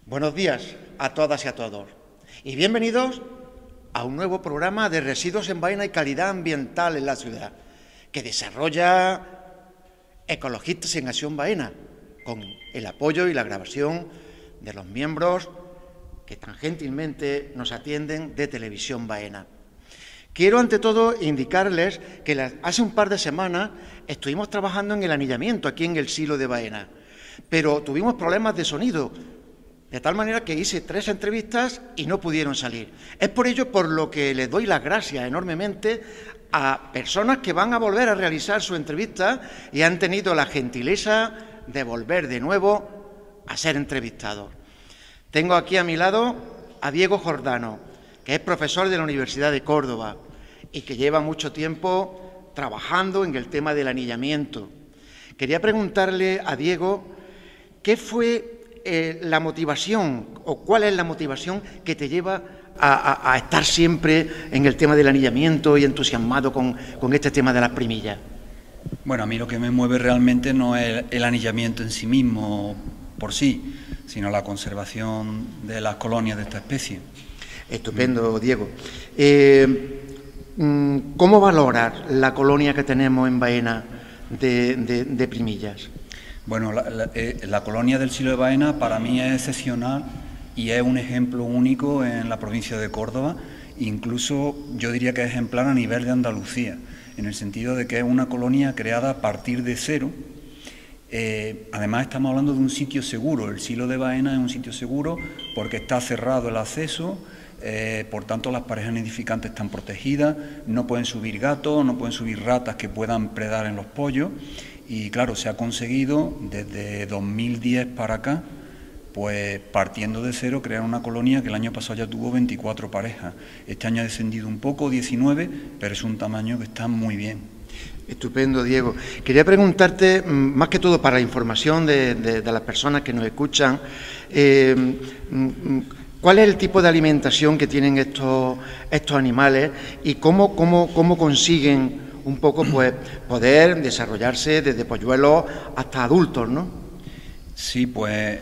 Buenos días a todas y a todos y bienvenidos a un nuevo programa de residuos en Baena y calidad ambiental en la ciudad que desarrolla Ecologistas en Acción Baena con el apoyo y la grabación de los miembros que tan gentilmente nos atienden de Televisión Baena. Quiero, ante todo, indicarles que hace un par de semanas estuvimos trabajando en el anillamiento aquí en el silo de Baena, pero tuvimos problemas de sonido, de tal manera que hice 3 entrevistas y no pudieron salir. Es por ello por lo que les doy las gracias enormemente a personas que van a volver a realizar su entrevista y han tenido la gentileza de volver de nuevo a ser entrevistados. Tengo aquí a mi lado a Diego Jordano, que es profesor de la Universidad de Córdoba y que lleva mucho tiempo trabajando en el tema del anillamiento. Quería preguntarle a Diego qué fue la motivación o cuál es la motivación que te lleva a estar siempre en el tema del anillamiento y entusiasmado con este tema de las primillas. Bueno, a mí lo que me mueve realmente no es el anillamiento en sí mismo por sí, sino la conservación de las colonias de esta especie. Estupendo, Diego. ¿Cómo valorar la colonia que tenemos en Baena de primillas? Bueno, la colonia del silo de Baena para mí es excepcional y es un ejemplo único en la provincia de Córdoba, incluso yo diría que es ejemplar a nivel de Andalucía, en el sentido de que es una colonia creada a partir de cero. Además estamos hablando de un sitio seguro, el silo de Baena es un sitio seguro porque está cerrado el acceso, por tanto las parejas nidificantes están protegidas, no pueden subir gatos, no pueden subir ratas que puedan predar en los pollos. Y claro, se ha conseguido desde 2010 para acá, pues partiendo de cero, crear una colonia que el año pasado ya tuvo 24 parejas. Este año ha descendido un poco, 19, pero es un tamaño que está muy bien. Estupendo, Diego. Quería preguntarte, más que todo para la información de las personas que nos escuchan, ¿cuál es el tipo de alimentación que tienen estos animales y cómo consiguen un poco pues poder desarrollarse desde polluelos hasta adultos, ¿no? Sí, pues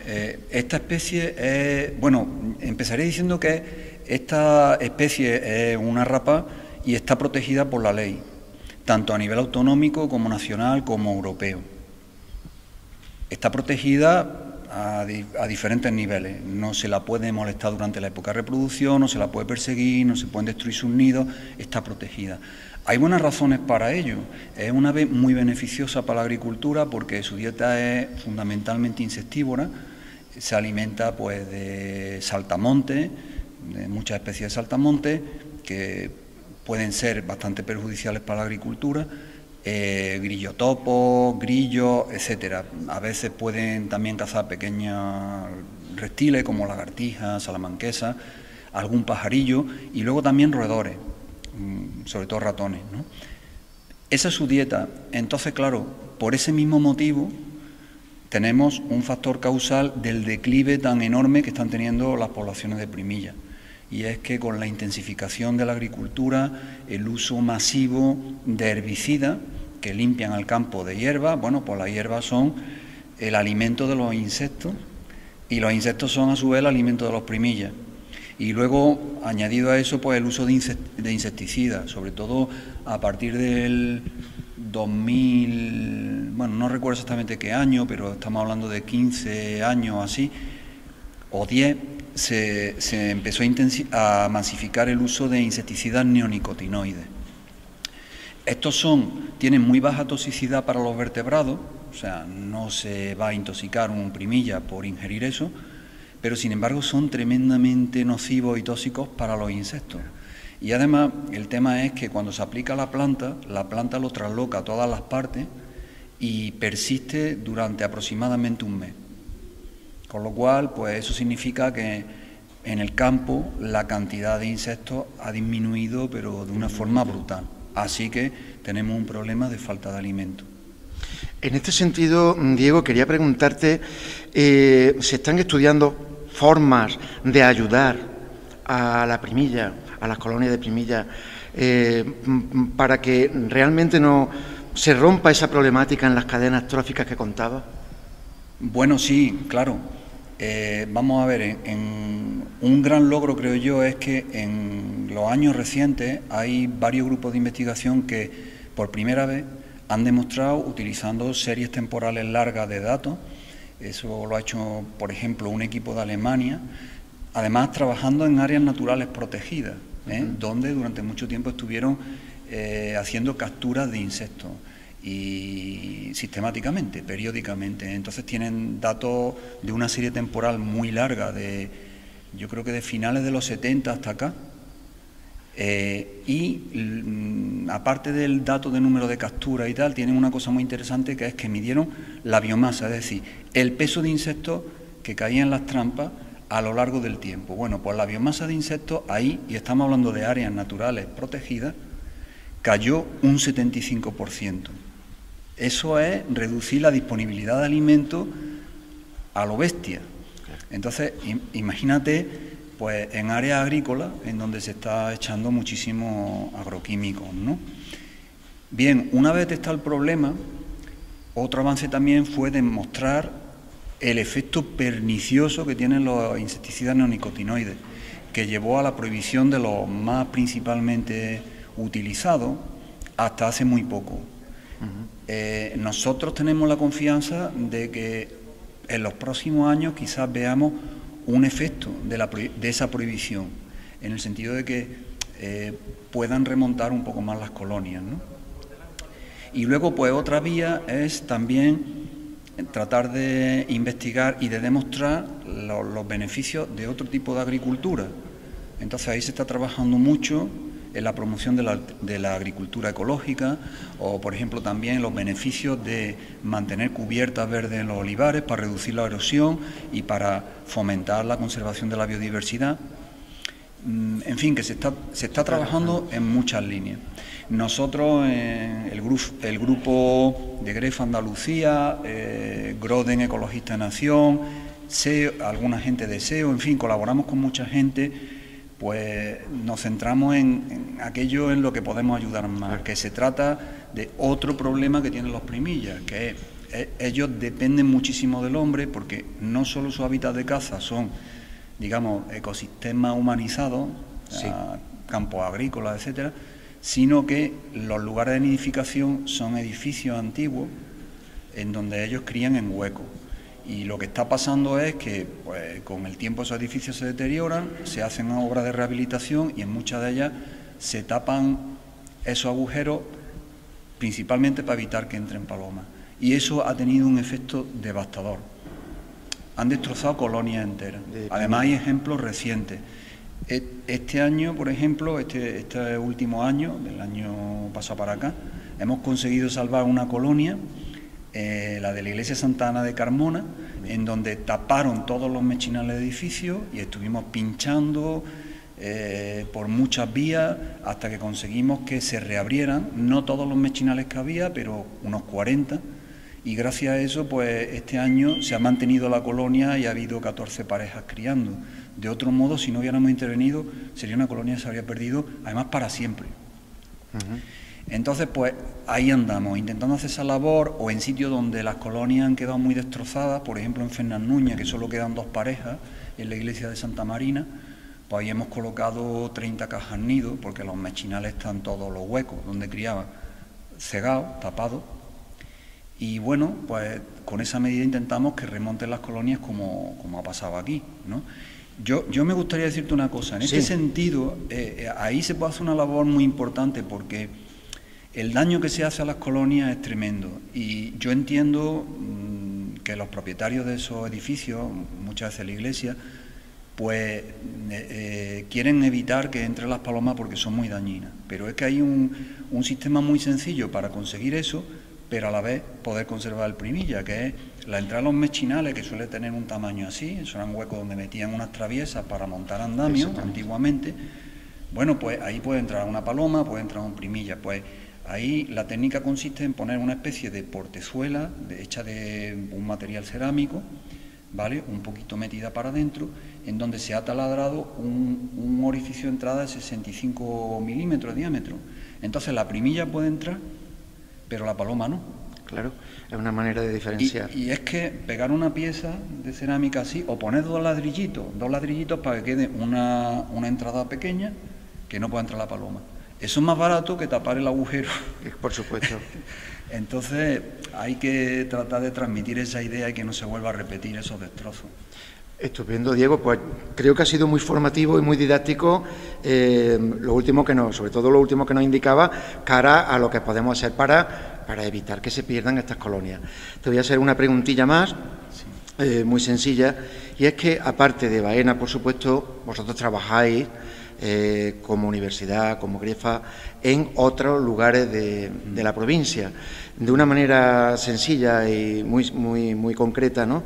esta especie es... Bueno, empezaré diciendo que esta especie es una rapa y está protegida por la ley, tanto a nivel autonómico como nacional como europeo. Está protegida a diferentes niveles. No se la puede molestar durante la época de reproducción, no se la puede perseguir, no se pueden destruir sus nidos, está protegida. Hay buenas razones para ello. Es una ave muy beneficiosa para la agricultura porque su dieta es fundamentalmente insectívora, se alimenta pues de saltamontes, de muchas especies de saltamontes que pueden ser bastante perjudiciales para la agricultura, grillotopos, grillos, etcétera. A veces pueden también cazar pequeños reptiles como lagartijas, salamanquesas, algún pajarillo y luego también roedores, sobre todo ratones, ¿no? Esa es su dieta. Entonces, claro, por ese mismo motivo tenemos un factor causal del declive tan enorme que están teniendo las poblaciones de primillas. Y es que con la intensificación de la agricultura, el uso masivo de herbicidas que limpian el campo de hierba, bueno, pues las hierbas son el alimento de los insectos y los insectos son a su vez el alimento de los primillas. Y luego, añadido a eso, pues el uso de insecticidas, sobre todo a partir del 2000, bueno, no recuerdo exactamente qué año, pero estamos hablando de 15 años así, o 10, se empezó a masificar el uso de insecticidas neonicotinoides. Estos tienen muy baja toxicidad para los vertebrados, o sea, no se va a intoxicar un primilla por ingerir eso, pero sin embargo son tremendamente nocivos y tóxicos para los insectos. Y además el tema es que cuando se aplica a la planta lo trasloca a todas las partes y persiste durante aproximadamente un mes. Con lo cual, pues eso significa que en el campo la cantidad de insectos ha disminuido, pero de una forma brutal. Así que tenemos un problema de falta de alimento. En este sentido, Diego, quería preguntarte, ¿se están estudiando formas de ayudar a la primilla, a las colonias de primilla, para que realmente no se rompa esa problemática en las cadenas tróficas que contaba? Bueno, sí, claro. Vamos a ver, un gran logro, creo yo, es que en los años recientes hay varios grupos de investigación que por primera vez han demostrado, utilizando series temporales largas de datos, eso lo ha hecho, por ejemplo, un equipo de Alemania, además trabajando en áreas naturales protegidas, donde durante mucho tiempo estuvieron haciendo capturas de insectos, y sistemáticamente, periódicamente. Entonces tienen datos de una serie temporal muy larga, yo creo que de finales de los 70 hasta acá, aparte del dato de número de capturas y tal, tienen una cosa muy interesante, que es que midieron la biomasa, es decir, el peso de insectos que caían en las trampas a lo largo del tiempo. Bueno, pues la biomasa de insectos ahí, y estamos hablando de áreas naturales protegidas, cayó un 75%. Eso es reducir la disponibilidad de alimentos a lo bestia. Entonces, imagínate, pues en áreas agrícolas en donde se está echando muchísimos agroquímicos, ¿no? Bien, una vez detectado el problema, otro avance también fue demostrar el efecto pernicioso que tienen los insecticidas neonicotinoides, que llevó a la prohibición de los más principalmente utilizados hasta hace muy poco. Nosotros tenemos la confianza de que en los próximos años quizás veamos un efecto de esa prohibición, en el sentido de que puedan remontar un poco más las colonias, ¿no? Y luego, pues otra vía es también tratar de investigar y de demostrar los beneficios de otro tipo de agricultura. Entonces ahí se está trabajando mucho en la promoción de la agricultura ecológica, o por ejemplo también los beneficios de mantener cubiertas verdes en los olivares para reducir la erosión y para fomentar la conservación de la biodiversidad. En fin, que se está trabajando en muchas líneas. Nosotros, el grupo de GREF Andalucía, Groden Ecologista Nación, SEO, alguna gente de SEO, en fin, colaboramos con mucha gente. Pues nos centramos en aquello en lo que podemos ayudar más, que se trata de otro problema que tienen los primillas, que ellos dependen muchísimo del hombre, porque no solo su hábitat de caza son, digamos, ecosistemas humanizados, sí, campos agrícolas, etcétera, sino que los lugares de nidificación son edificios antiguos en donde ellos crían en huecos. Y lo que está pasando es que, pues, con el tiempo esos edificios se deterioran, se hacen obras de rehabilitación y en muchas de ellas se tapan esos agujeros principalmente para evitar que entren palomas. Y eso ha tenido un efecto devastador. Han destrozado colonias enteras. Además hay ejemplos recientes. Este año, por ejemplo, este último año, del año pasado para acá, hemos conseguido salvar una colonia, la de la iglesia Santa Ana de Carmona, en donde taparon todos los mechinales de edificios y estuvimos pinchando por muchas vías hasta que conseguimos que se reabrieran, no todos los mechinales que había, pero unos 40, y gracias a eso, pues este año se ha mantenido la colonia y ha habido 14 parejas criando. De otro modo, si no hubiéramos intervenido, sería una colonia que se habría perdido, además, para siempre. Entonces, pues ahí andamos, intentando hacer esa labor, o en sitios donde las colonias han quedado muy destrozadas, por ejemplo en Fernandnuña, que solo quedan 2 parejas, en la iglesia de Santa Marina, pues ahí hemos colocado 30 cajas nido, porque los mechinales están todos los huecos donde criaban, cegados, tapados, y bueno, pues con esa medida intentamos que remonten las colonias como ha pasado aquí, ¿no? Yo me gustaría decirte una cosa, en este sentido, ahí se puede hacer una labor muy importante, porque el daño que se hace a las colonias es tremendo, y yo entiendo que los propietarios de esos edificios, muchas veces la iglesia, pues quieren evitar que entren las palomas porque son muy dañinas, pero es que hay un sistema muy sencillo para conseguir eso, pero a la vez poder conservar el primilla, que es la entrada a los mechinales, que suele tener un tamaño así, esos eran huecos donde metían unas traviesas para montar andamios antiguamente. Bueno, pues ahí puede entrar una paloma, puede entrar un primilla, pues ahí la técnica consiste en poner una especie de portezuela hecha de un material cerámico, ¿vale?, un poquito metida para adentro, en donde se ha taladrado un orificio de entrada de 65 milímetros de diámetro. Entonces la primilla puede entrar, pero la paloma no. Claro, es una manera de diferenciar. Y es que pegar una pieza de cerámica así, o poner dos ladrillitos para que quede una entrada pequeña, que no pueda entrar la paloma. Eso es más barato que tapar el agujero. Por supuesto. Entonces hay que tratar de transmitir esa idea y que no se vuelva a repetir esos destrozos. Estupendo, Diego. Pues creo que ha sido muy formativo y muy didáctico sobre todo lo último que nos indicaba, cara a lo que podemos hacer para evitar que se pierdan estas colonias. Te voy a hacer una preguntilla más, muy sencilla, y es que, aparte de Baena, por supuesto, vosotros trabajáis como universidad, como GREFA, en otros lugares de la provincia. De una manera sencilla y muy concreta, ¿no?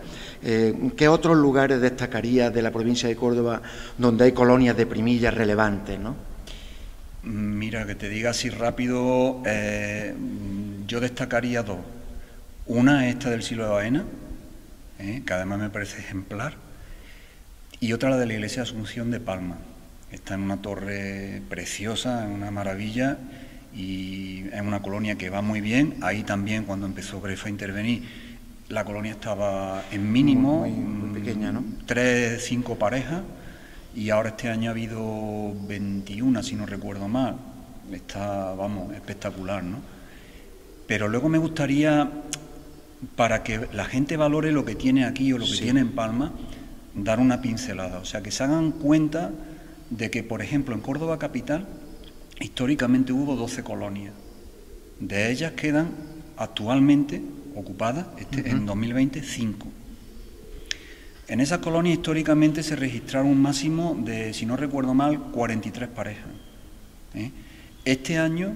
¿Qué otros lugares destacarías de la provincia de Córdoba donde hay colonias de primillas relevantes, ¿no? Mira, que te diga así rápido, yo destacaría dos. Una es esta del Silo de Baena, que además me parece ejemplar, y otra la de la iglesia de Asunción de Palma. Está en una torre preciosa, en una maravilla, y es una colonia que va muy bien. Ahí también, cuando empezó GREFA a intervenir, la colonia estaba en mínimo, muy pequeña, ¿no? 3, 5 parejas, y ahora este año ha habido 21, si no recuerdo mal. Está, vamos, espectacular, ¿no? Pero luego me gustaría, para que la gente valore lo que tiene aquí o lo que tiene en Palma, dar una pincelada. O sea, que se hagan cuenta de que, por ejemplo, en Córdoba capital, históricamente hubo 12 colonias. De ellas quedan actualmente ocupadas, en 2020, 5. En esas colonias históricamente se registraron un máximo de, si no recuerdo mal, 43 parejas. Este año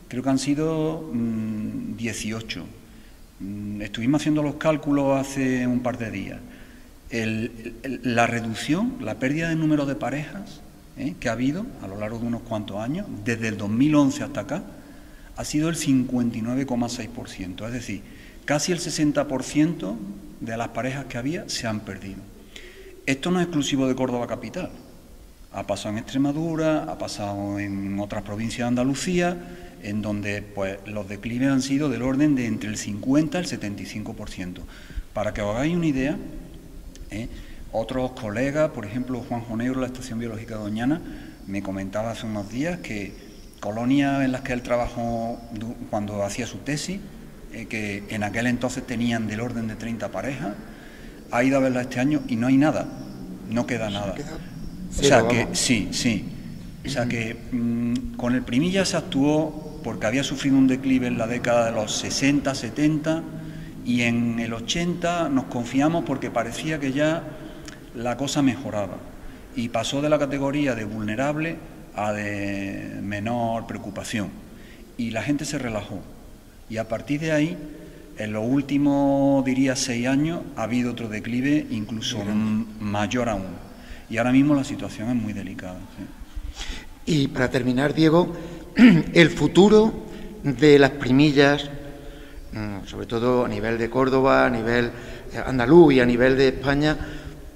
creo que han sido 18. Estuvimos haciendo los cálculos hace un par de días. La reducción, la pérdida de número de parejas que ha habido a lo largo de unos cuantos años, desde el 2011 hasta acá, ha sido el 59,6%. Es decir, casi el 60% de las parejas que había se han perdido. Esto no es exclusivo de Córdoba capital. Ha pasado en Extremadura, ha pasado en otras provincias de Andalucía, en donde pues los declives han sido del orden de entre el 50 y el 75%. Para que os hagáis una idea, otros colegas, por ejemplo Juanjo Negro de la Estación Biológica de Doñana, me comentaba hace unos días que colonias en las que él trabajó cuando hacía su tesis, que en aquel entonces tenían del orden de 30 parejas, ha ido a verla este año y no hay nada, no queda nada. O sea que sí. O sea que con el primilla se actuó porque había sufrido un declive en la década de los 60, 70, y en el 80 nos confiamos porque parecía que ya la cosa mejoraba y pasó de la categoría de vulnerable a de menor preocupación y la gente se relajó, y a partir de ahí, en los últimos, diría, 6 años, ha habido otro declive incluso mayor aún, y ahora mismo la situación es muy delicada. Y para terminar, Diego, el futuro de las primillas, sobre todo a nivel de Córdoba, a nivel andaluz y a nivel de España,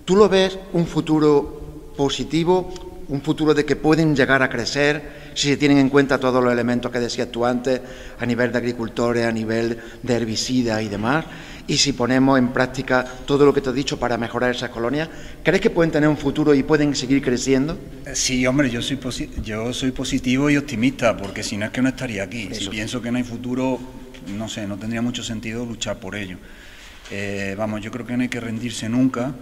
¿tú lo ves un futuro positivo, un futuro de que pueden llegar a crecer si se tienen en cuenta todos los elementos que decías tú antes, a nivel de agricultores, a nivel de herbicidas y demás? Y si ponemos en práctica todo lo que te he dicho para mejorar esas colonias, ¿crees que pueden tener un futuro y pueden seguir creciendo? Sí, hombre, yo soy positivo y optimista, porque si no es que no estaría aquí. Si pienso que no hay futuro, no sé, no tendría mucho sentido luchar por ello. Vamos, yo creo que no hay que rendirse nunca,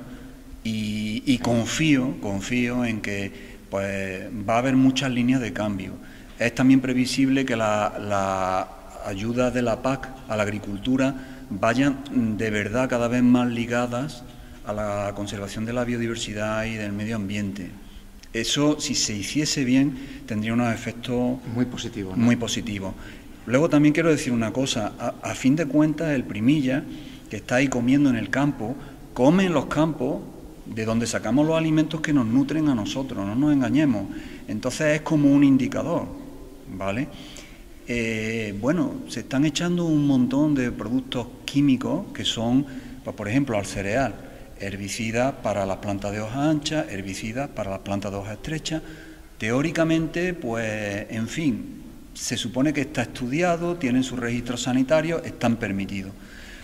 y confío en que pues va a haber muchas líneas de cambio. Es también previsible que la ayuda de la PAC a la agricultura vayan de verdad cada vez más ligadas a la conservación de la biodiversidad y del medio ambiente. Eso, si se hiciese bien, tendría unos efectos muy positivos, ¿no? Muy positivos. Luego también quiero decir una cosa, a fin de cuentas el primilla, que está ahí comiendo en el campo, come en los campos de donde sacamos los alimentos que nos nutren a nosotros, no nos engañemos. Entonces es como un indicador, ¿vale? Bueno, se están echando un montón de productos químicos que son, pues, por ejemplo, al cereal, herbicidas para las plantas de hoja ancha, herbicidas para las plantas de hoja estrecha. Teóricamente, pues, en fin, se supone que está estudiado, tienen sus registros sanitarios, están permitidos.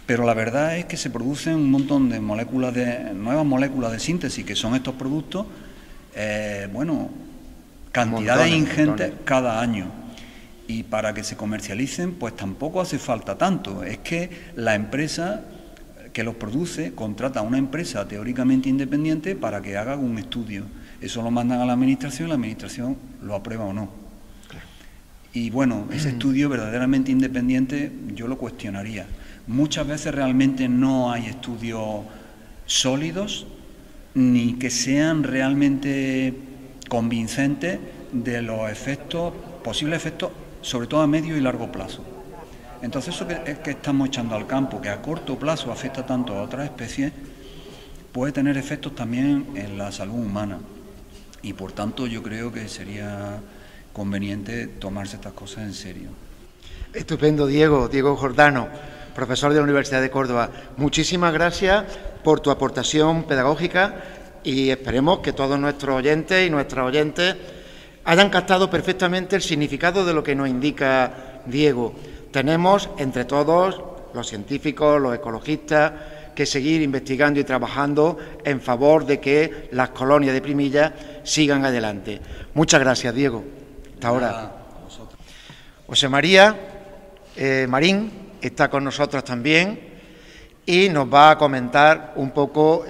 Pero la verdad es que se producen un montón de nuevas moléculas de síntesis, que son estos productos, cantidades ingentes cada año. Y para que se comercialicen, pues tampoco hace falta tanto. Es que la empresa que los produce contrata a una empresa teóricamente independiente para que haga un estudio. Eso lo mandan a la administración y la administración lo aprueba o no. Y bueno, ese estudio verdaderamente independiente yo lo cuestionaría. Muchas veces realmente no hay estudios sólidos ni que sean realmente convincentes de los posibles efectos, sobre todo a medio y largo plazo. Entonces eso que estamos echando al campo, que a corto plazo afecta tanto a otras especies, puede tener efectos también en la salud humana. Y por tanto yo creo que sería conveniente tomarse estas cosas en serio. Estupendo, Diego Jordano, profesor de la Universidad de Córdoba. Muchísimas gracias por tu aportación pedagógica y esperemos que todos nuestros oyentes y nuestras oyentes hayan captado perfectamente el significado de lo que nos indica Diego. Tenemos entre todos, los científicos, los ecologistas, que seguir investigando y trabajando en favor de que las colonias de primillas sigan adelante. Muchas gracias, Diego. Hasta ahora. José María Marín está con nosotros también y nos va a comentar un poco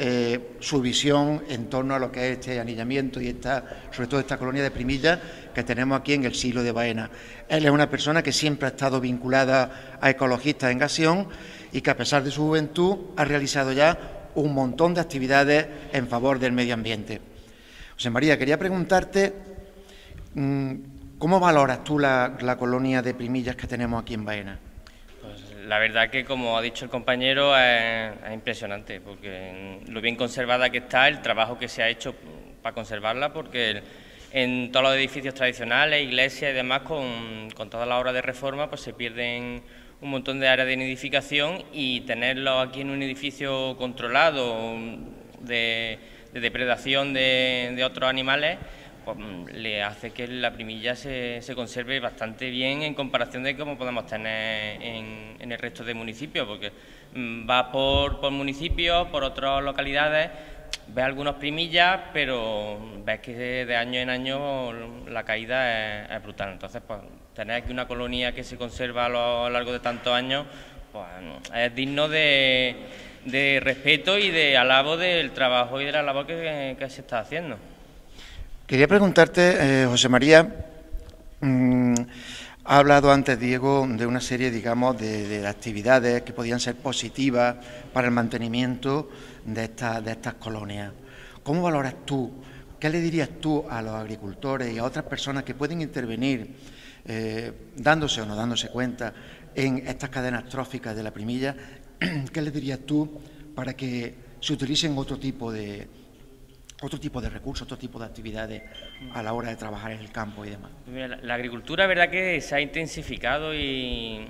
su visión en torno a lo que es este anillamiento y sobre todo esta colonia de primillas que tenemos aquí en el Silo de Baena. Él es una persona que siempre ha estado vinculada a Ecologistas en Acción y que a pesar de su juventud ha realizado ya un montón de actividades en favor del medio ambiente. José María, quería preguntarte ¿cómo valoras tú la colonia de primillas que tenemos aquí en Baena? Pues la verdad que, como ha dicho el compañero, es impresionante, porque lo bien conservada que está, el trabajo que se ha hecho para conservarla, porque en todos los edificios tradicionales, iglesias y demás, con toda la obra de reforma, pues se pierden un montón de áreas de nidificación, y tenerlo aquí en un edificio controlado de depredación de otros animales, pues le hace que la primilla se conserve bastante bien en comparación de cómo podemos tener en el resto de municipios, porque va por municipios, por otras localidades, ves algunas primillas, pero ves que de año en año la caída es brutal. Entonces, pues tener aquí una colonia que se conserva a lo largo de tantos años, pues es digno de respeto y de alabo del trabajo y de la labor que se está haciendo. Quería preguntarte, José María, ha hablado antes Diego de una serie, digamos, de actividades que podían ser positivas para el mantenimiento de estas colonias. ¿Cómo valoras tú, qué le dirías tú a los agricultores y a otras personas que pueden intervenir, dándose o no dándose cuenta, en estas cadenas tróficas de la primilla? ¿Qué le dirías tú para que se utilicen otro tipo de recursos, otro tipo de actividades a la hora de trabajar en el campo y demás? La agricultura, es verdad que se ha intensificado y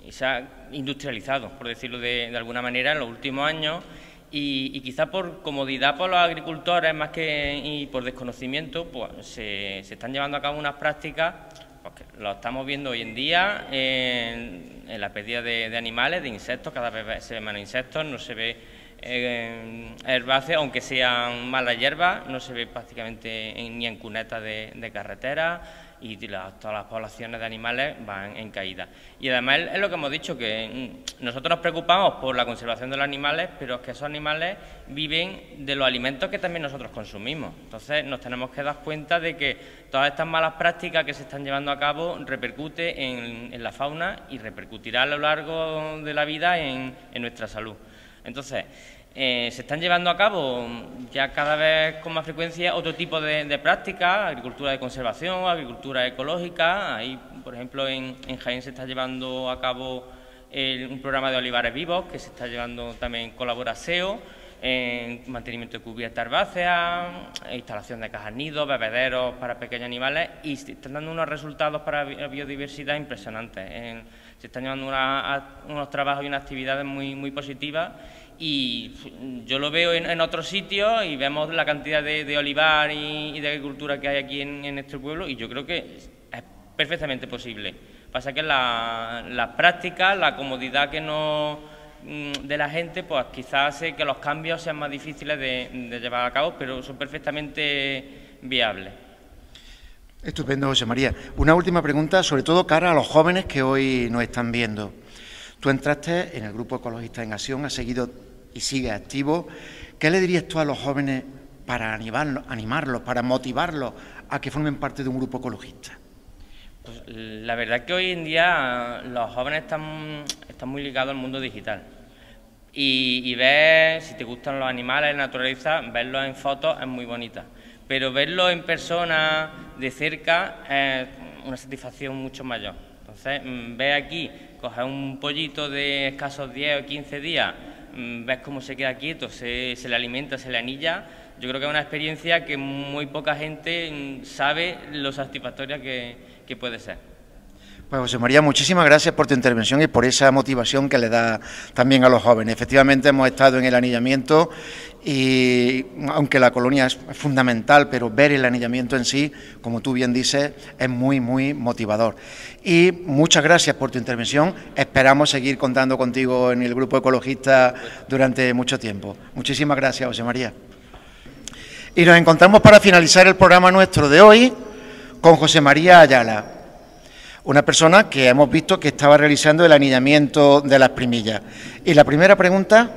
se ha industrializado, por decirlo de alguna manera, en los últimos años, y quizá por comodidad por los agricultores más que y por desconocimiento, pues se están llevando a cabo unas prácticas, porque lo estamos viendo hoy en día en la pérdida de animales, de insectos. Cada vez se ven menos insectos, no se ve herbáceas, aunque sean malas hierbas, no se ve prácticamente ni en cunetas de carretera, y todas las poblaciones de animales van en caída. Y además es lo que hemos dicho, que nosotros nos preocupamos por la conservación de los animales, pero es que esos animales viven de los alimentos que también nosotros consumimos. Entonces nos tenemos que dar cuenta de que todas estas malas prácticas que se están llevando a cabo repercute en la fauna y repercutirá a lo largo de la vida en nuestra salud. Entonces, se están llevando a cabo ya cada vez con más frecuencia otro tipo de prácticas, agricultura de conservación, agricultura ecológica. Ahí, por ejemplo, en Jaén se está llevando a cabo un programa de olivares vivos, que se está llevando también Colaboraseo, en mantenimiento de cubiertas herbáceas, instalación de cajas nidos, bebederos para pequeños animales, y se están dando unos resultados para la biodiversidad impresionantes. Se están llevando unos trabajos y unas actividades muy positivas, y yo lo veo en otros sitios y vemos la cantidad de olivar y de agricultura que hay aquí en este pueblo, y yo creo que es perfectamente posible. Pasa que las prácticas, la comodidad que no de la gente, pues quizás hace que los cambios sean más difíciles de llevar a cabo, pero son perfectamente viables. Estupendo, José María. Una última pregunta, sobre todo cara a los jóvenes que hoy nos están viendo. Tú entraste en el Grupo Ecologista en Acción, has seguido y sigues activo. ¿Qué le dirías tú a los jóvenes para animarlos, para motivarlos a que formen parte de un grupo ecologista? Pues la verdad es que hoy en día los jóvenes están muy ligados al mundo digital. Y ver, si te gustan los animales, la naturaleza, verlos en fotos es muy bonita. Pero verlos en persona, de cerca, es una satisfacción mucho mayor. Entonces, ver aquí, coger un pollito de escasos 10 o 15 días, ves cómo se queda quieto, se le alimenta, se le anilla. Yo creo que es una experiencia que muy poca gente sabe lo satisfactoria que puede ser. Pues José María, muchísimas gracias por tu intervención y por esa motivación que le da también a los jóvenes. Efectivamente hemos estado en el anillamiento y aunque la colonia es fundamental, pero ver el anillamiento en sí, como tú bien dices, es muy, muy motivador. Y muchas gracias por tu intervención. Esperamos seguir contando contigo en el Grupo Ecologista durante mucho tiempo. Muchísimas gracias, José María. Y nos encontramos para finalizar el programa nuestro de hoy con José María Ayala, una persona que hemos visto que estaba realizando el anillamiento de las primillas. Y la primera pregunta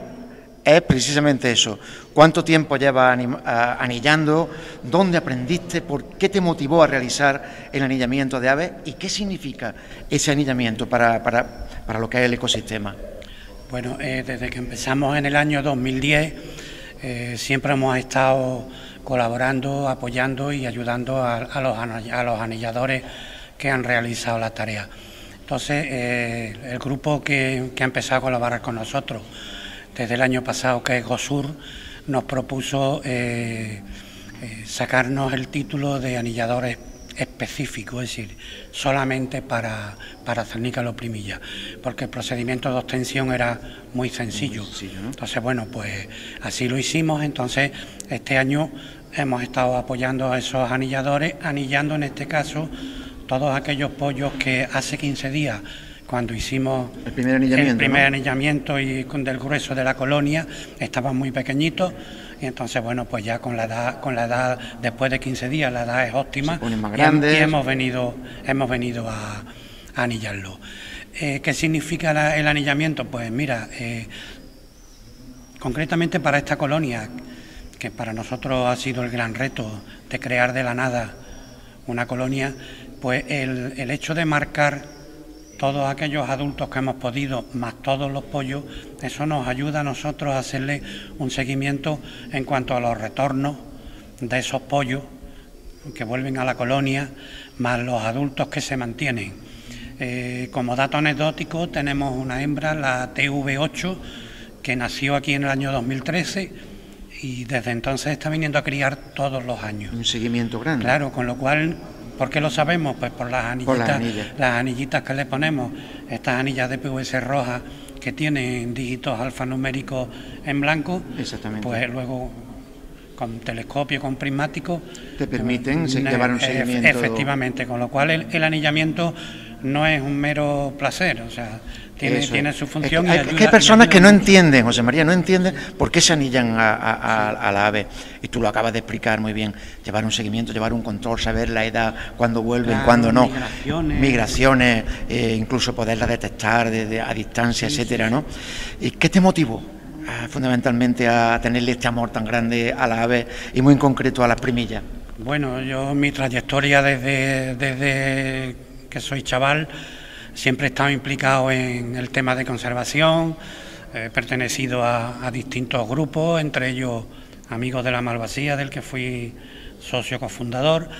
es precisamente eso. ¿Cuánto tiempo llevas anillando? ¿Dónde aprendiste? ¿Por qué te motivó a realizar el anillamiento de aves? ¿Y qué significa ese anillamiento para lo que es el ecosistema? Bueno, desde que empezamos en el año 2010, siempre hemos estado colaborando, apoyando y ayudando a los anilladores que han realizado la tarea. Entonces, el grupo que ha empezado a colaborar con nosotros desde el año pasado, que es GOSUR, nos propuso sacarnos el título de anilladores específicos, es decir, solamente para Cernícalo Primilla, porque el procedimiento de obtención era muy sencillo. ¿No? Entonces, bueno, pues así lo hicimos. Entonces, este año hemos estado apoyando a esos anilladores, anillando en este caso todos aquellos pollos que hace 15 días, cuando hicimos el primer anillamiento y del grueso de la colonia, estaban muy pequeñitos, y entonces, bueno, pues ya con la edad después de 15 días, la edad es óptima, más grandes. Y hemos venido a anillarlo. ¿Qué significa el anillamiento? Pues mira, concretamente para esta colonia, que para nosotros ha sido el gran reto de crear de la nada una colonia, pues el hecho de marcar todos aquellos adultos que hemos podido, más todos los pollos, eso nos ayuda a nosotros a hacerle un seguimiento en cuanto a los retornos de esos pollos que vuelven a la colonia, más los adultos que se mantienen. Como dato anecdótico, tenemos una hembra, la TV8, que nació aquí en el año 2013 y desde entonces está viniendo a criar todos los años. Un seguimiento grande. Claro, con lo cual... ¿Por qué lo sabemos? Pues por las anillitas que le ponemos, estas anillas de PVC roja que tienen dígitos alfanuméricos en blanco. Exactamente. Pues luego con telescopio, con prismático, te permiten llevar un seguimiento. Efectivamente, con lo cual el anillamiento no es un mero placer, o sea, tiene su función. Es que hay personas que no entienden, José María, no entienden por qué se anillan a la ave. Y tú lo acabas de explicar muy bien. Llevar un seguimiento, llevar un control, saber la edad, cuándo vuelven, cuándo no. Migraciones, incluso poderlas detectar a distancia, etcétera, ¿no? ¿Y qué te motivó fundamentalmente a tenerle este amor tan grande a la ave y muy en concreto a las primillas? Bueno, yo mi trayectoria desde que soy chaval, siempre he estado implicado en el tema de conservación, he pertenecido a distintos grupos, entre ellos Amigos de la Malvasía, del que fui socio cofundador,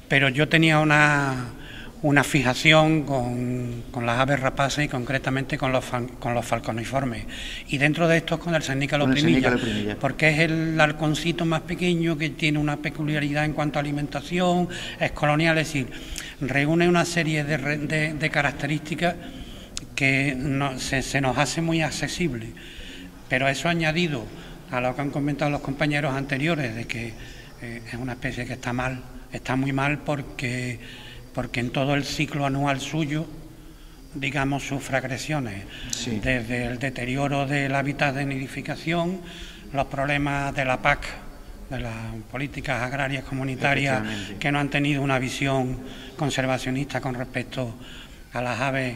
pero yo tenía una fijación con las aves rapaces y concretamente con los falconiformes, y dentro de estos con el Cernícalo Primilla, porque es el halconcito más pequeño que tiene una peculiaridad en cuanto a alimentación, es colonial, es decir, reúne una serie de características que se nos hace muy accesible, pero eso añadido a lo que han comentado los compañeros anteriores, de que es una especie que está muy mal porque porque en todo el ciclo anual suyo, digamos, sufre agresiones, Sí. desde el deterioro del hábitat de nidificación, los problemas de la PAC, de las políticas agrarias comunitarias, Efectivamente. que no han tenido una visión conservacionista con respecto a las aves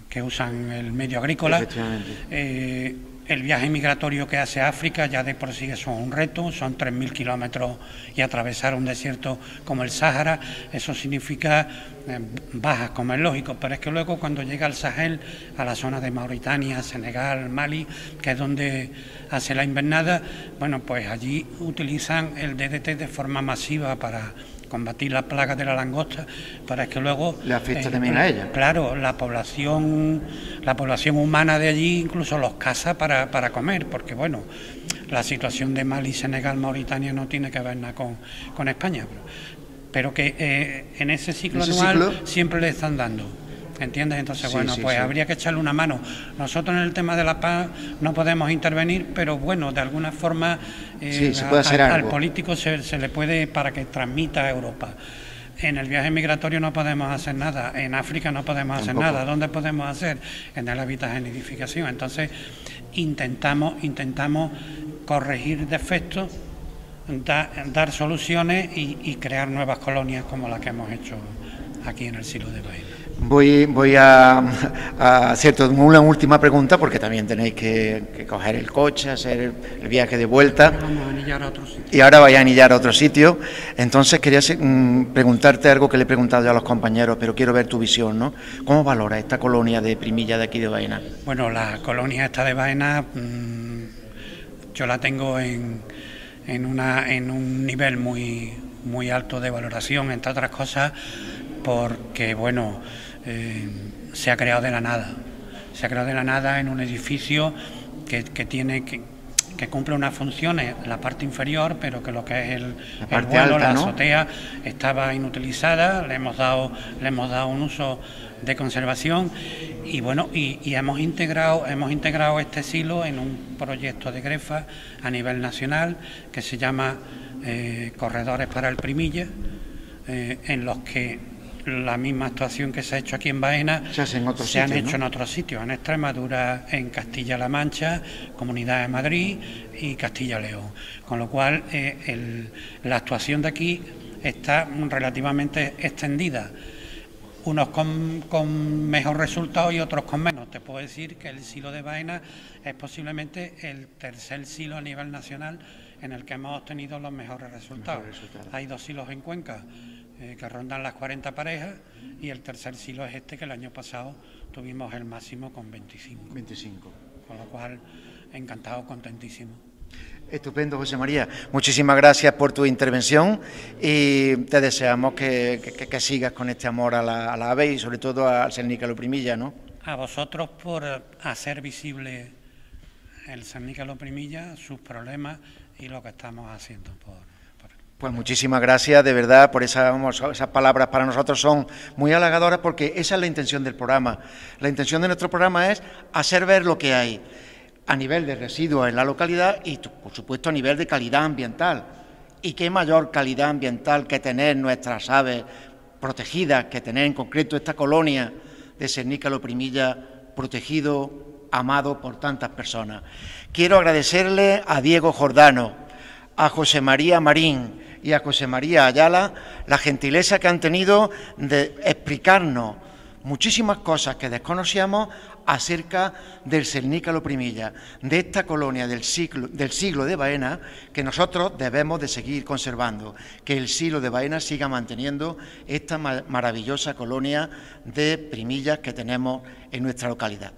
que usan el medio agrícola. Efectivamente. El viaje migratorio que hace África ya de por sí eso es un reto, son 3.000 kilómetros y atravesar un desierto como el Sáhara, eso significa bajas, como es lógico, pero es que luego cuando llega al Sahel, a la zona de Mauritania, Senegal, Mali, que es donde hace la invernada, bueno, pues allí utilizan el DDT de forma masiva para combatir la plaga de la langosta, pero es que luego le afecta también a ella. Claro, la población humana de allí incluso los caza para comer, porque bueno, la situación de Mali, Senegal, Mauritania no tiene que ver nada con España, pero que en ese ciclo anual siempre le están dando. ¿Entiendes? Entonces, Sí, bueno, sí, pues sí. habría que echarle una mano. Nosotros en el tema de la paz no podemos intervenir, pero bueno, de alguna forma Sí, se puede hacer al algo. político se le puede, para que transmita a Europa. En el viaje migratorio no podemos hacer nada, en África no podemos hacer Tampoco. nada. ¿Dónde podemos hacer? En el hábitat de nidificación. Entonces, intentamos corregir defectos, dar soluciones y crear nuevas colonias como las que hemos hecho aquí en el Silo de Baena. Voy a hacerte una última pregunta, porque también tenéis que coger el coche, hacer el viaje de vuelta. Vamos a anillar a otro sitio. Y ahora vais a anillar a otro sitio. Entonces quería preguntarte algo que le he preguntado ya a los compañeros, pero quiero ver tu visión, ¿no? ¿Cómo valoras esta colonia de primilla de aquí de Baena? Bueno, la colonia esta de Baena, yo la tengo en un nivel muy alto de valoración, entre otras cosas, porque, bueno, se ha creado de la nada. Se ha creado de la nada en un edificio que cumple unas funciones en la parte inferior, pero que lo que es el parte vuelo, alta, la ¿no? azotea, estaba inutilizada, le hemos dado un uso de conservación y bueno, y hemos integrado este silo en un proyecto de GREFA a nivel nacional que se llama Corredores para el Primilla, en los que la misma actuación que se ha hecho aquí en Baena Se hace en otros se han sitios, hecho ¿no? en otros sitios, en Extremadura, en Castilla-La Mancha, Comunidad de Madrid y Castilla-León. Con lo cual, la actuación de aquí está relativamente extendida, unos con mejor resultado y otros con menos. Te puedo decir que el silo de Baena es posiblemente el tercer silo a nivel nacional en el que hemos obtenido los mejores resultados. Hay 2 silos en Cuenca que rondan las 40 parejas y el tercer silo es este, que el año pasado tuvimos el máximo con 25. 25. Con lo cual, encantado, contentísimo. Estupendo, José María. Muchísimas gracias por tu intervención y te deseamos que sigas con este amor a la ave y sobre todo al cernícalo primilla, ¿no? A vosotros por hacer visible el cernícalo primilla, sus problemas y lo que estamos haciendo Pues muchísimas gracias, de verdad, por esas palabras. Para nosotros son muy halagadoras porque esa es la intención del programa. La intención de nuestro programa es hacer ver lo que hay a nivel de residuos en la localidad y, por supuesto, a nivel de calidad ambiental. ¿Y qué mayor calidad ambiental que tener nuestras aves protegidas, que tener en concreto esta colonia de cernícalo primilla protegido, amado por tantas personas? Quiero agradecerle a Diego Jordano, a José María Marín y a José María Ayala la gentileza que han tenido de explicarnos muchísimas cosas que desconocíamos acerca del cernícalo primilla, de esta colonia del siglo de Baena, que nosotros debemos de seguir conservando, que el silo de Baena siga manteniendo esta maravillosa colonia de primillas que tenemos en nuestra localidad.